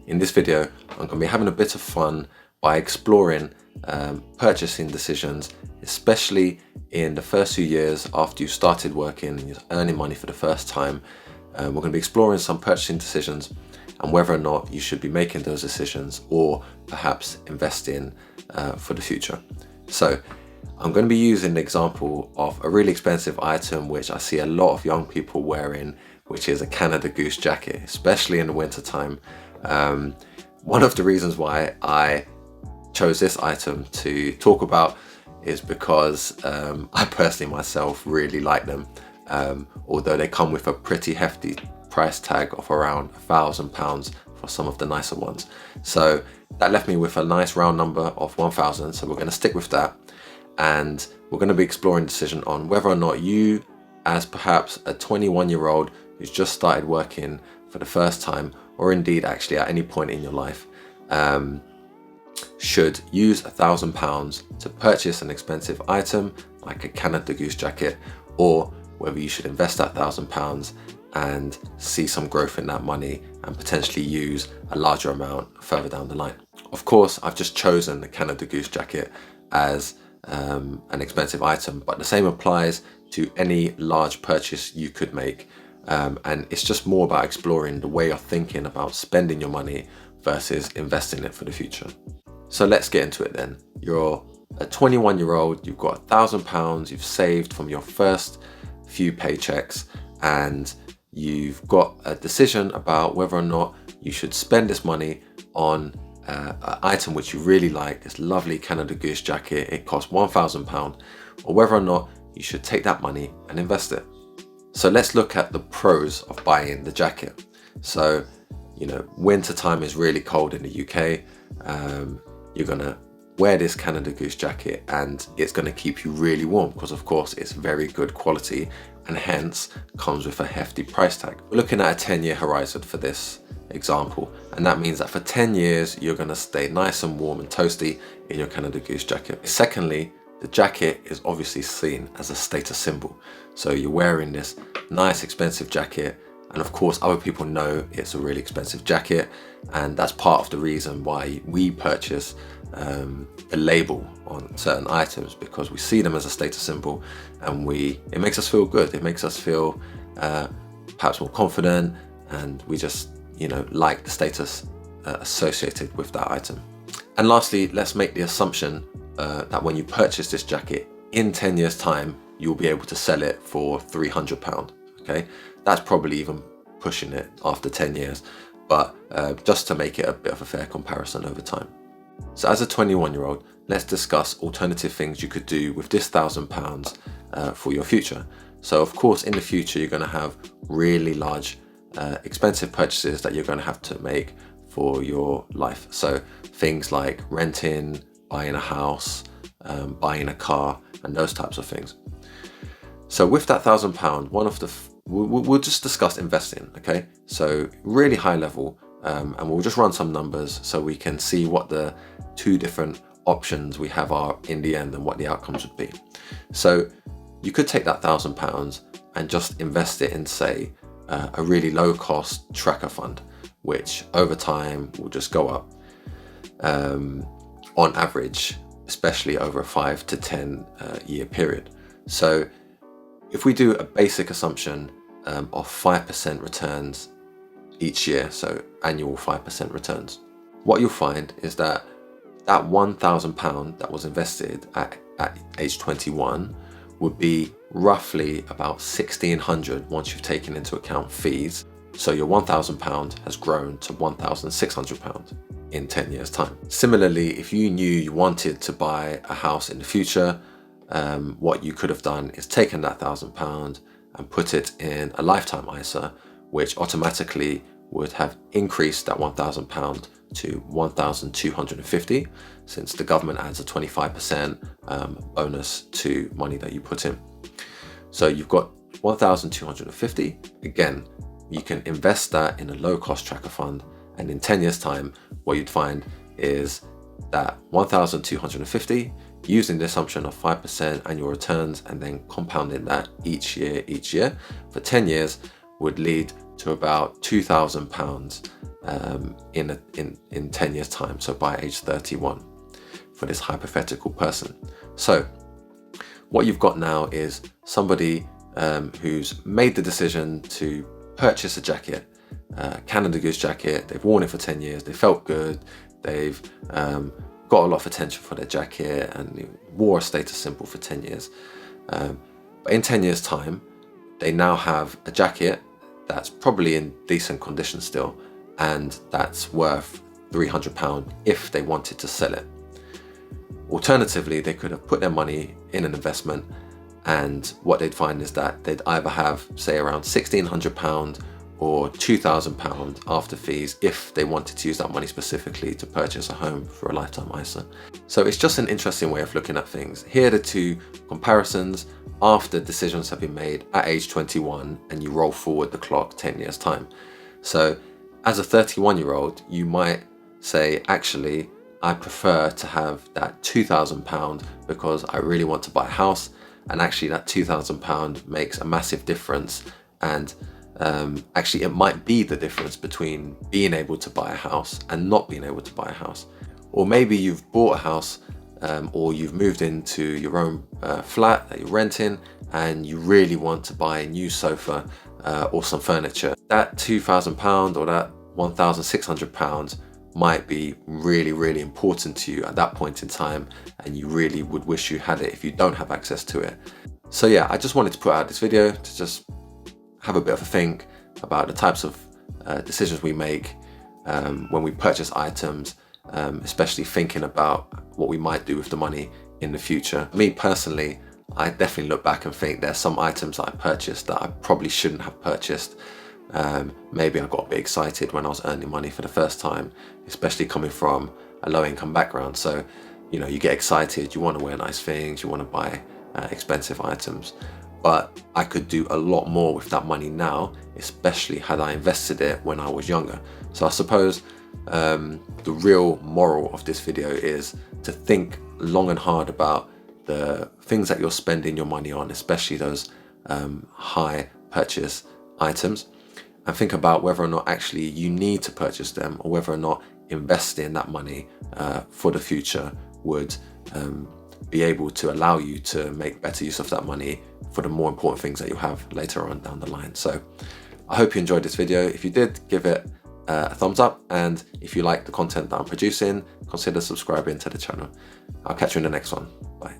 In this video, I'm going to be having a bit of fun by exploring purchasing decisions, especially in the first few years after you started working and you're earning money for the first time. We're going to be exploring some purchasing decisions and whether or not you should be making those decisions or perhaps investing for the future. So I'm going to be using the example of a really expensive item which I see a lot of young people wearing, which is a Canada Goose jacket, especially in the winter time. One of the reasons why I chose this item to talk about is because I personally myself really like them, although they come with a pretty hefty price tag of around £1,000 for some of the nicer ones. So that left me with a nice round number of 1,000, so we're going to stick with that, and we're going to be exploring a decision on whether or not you, as perhaps a 21-year-old who's just started working for the first time, or indeed actually at any point in your life, should use £1,000 to purchase an expensive item like a Canada Goose jacket, or whether you should invest that £1,000 and see some growth in that money and potentially use a larger amount further down the line. Of course, I've just chosen the Canada Goose jacket as an expensive item, but the same applies to any large purchase you could make. And it's just more about exploring the way you're thinking about spending your money versus investing it for the future. So let's get into it then. You're a 21-year-old, you've got £1,000 you've saved from your first few paychecks, and you've got a decision about whether or not you should spend this money on an item which you really like, this lovely Canada Goose jacket. It costs £1,000, or whether or not you should take that money and invest it. So let's look at the pros of buying the jacket. So, winter time is really cold in the UK. You're gonna wear this Canada Goose jacket and it's gonna keep you really warm because of course it's very good quality and hence comes with a hefty price tag. We're looking at a 10-year horizon for this example, and that means that for 10 years you're gonna stay nice and warm and toasty in your Canada Goose jacket. Secondly, the jacket is obviously seen as a status symbol. So you're wearing this nice expensive jacket, and of course other people know it's a really expensive jacket, and that's part of the reason why we purchase the label on certain items, because we see them as a status symbol and it makes us feel good. It makes us feel perhaps more confident, and we just like the status associated with that item. And lastly, let's make the assumption that when you purchase this jacket in 10 years time, you'll be able to sell it for £300. Okay, that's probably even pushing it after 10 years, but just to make it a bit of a fair comparison over time. So as a 21-year-old, let's discuss alternative things you could do with this £1,000 for your future. So of course, in the future, you're going to have really large, expensive purchases that you're going to have to make for your life. So things like renting, buying a house, buying a car, and those types of things. So with that £1,000, we'll just discuss investing, okay? So really high level, and we'll just run some numbers so we can see what the two different options we have are in the end and what the outcomes would be. So you could take that £1,000 and just invest it in, say, a really low cost tracker fund, which over time will just go up on average, especially over a 5 to 10 year period. So if we do a basic assumption of 5% returns each year, so annual 5% returns, what you'll find is that £1,000 that was invested at age 21 would be roughly about £1,600 once you've taken into account fees. So your £1,000 has grown to £1,600 in 10 years time. Similarly, if you knew you wanted to buy a house in the future, what you could have done is taken that £1,000 and put it in a lifetime ISA, which automatically would have increased that £1,000 to £1,250, since the government adds a 25% bonus to money that you put in. So you've got £1,250. Again, you can invest that in a low cost tracker fund, and in 10 years time, what you'd find is that £1,250, using the assumption of 5% annual returns and then compounding that each year for 10 years would lead to about £2,000 in 10 years time, so by age 31 for this hypothetical person. So what you've got now is somebody who's made the decision to purchase a jacket, Canada Goose jacket. They've worn it for 10 years, they felt good, they've got a lot of attention for their jacket, and they wore a status symbol for 10 years. But in 10 years time, they now have a jacket that's probably in decent condition still, and that's worth £300 if they wanted to sell it. Alternatively, they could have put their money in an investment, and what they'd find is that they'd either have, say, around £1,600 or £2,000 after fees if they wanted to use that money specifically to purchase a home for a lifetime ISA. So it's just an interesting way of looking at things. Here are the two comparisons after decisions have been made at age 21 and you roll forward the clock 10 years time. So as a 31-year-old, you might say, actually, I prefer to have that £2,000 because I really want to buy a house, and actually that £2,000 makes a massive difference, and actually it might be the difference between being able to buy a house and not being able to buy a house. Or maybe you've bought a house or you've moved into your own flat that you're renting and you really want to buy a new sofa or some furniture. That £2,000 or that £1,600 might be really, really important to you at that point in time, and you really would wish you had it if you don't have access to it. So yeah, I just wanted to put out this video to just have a bit of a think about the types of decisions we make when we purchase items, especially thinking about what we might do with the money in the future. Me personally, I definitely look back and think there's some items that I purchased that I probably shouldn't have purchased. Maybe I got a bit excited when I was earning money for the first time, especially coming from a low-income background. So, you know, you get excited, you want to wear nice things, you want to buy expensive items. But I could do a lot more with that money now, especially had I invested it when I was younger. So I suppose the real moral of this video is to think long and hard about the things that you're spending your money on, especially those high purchase items, and think about whether or not actually you need to purchase them, or whether or not investing that money for the future would be able to allow you to make better use of that money for the more important things that you have later on down the line. So I hope you enjoyed this video. If you did, give it a thumbs up, and if you like the content that I'm producing, consider subscribing to the channel. I'll catch you in the next one. Bye.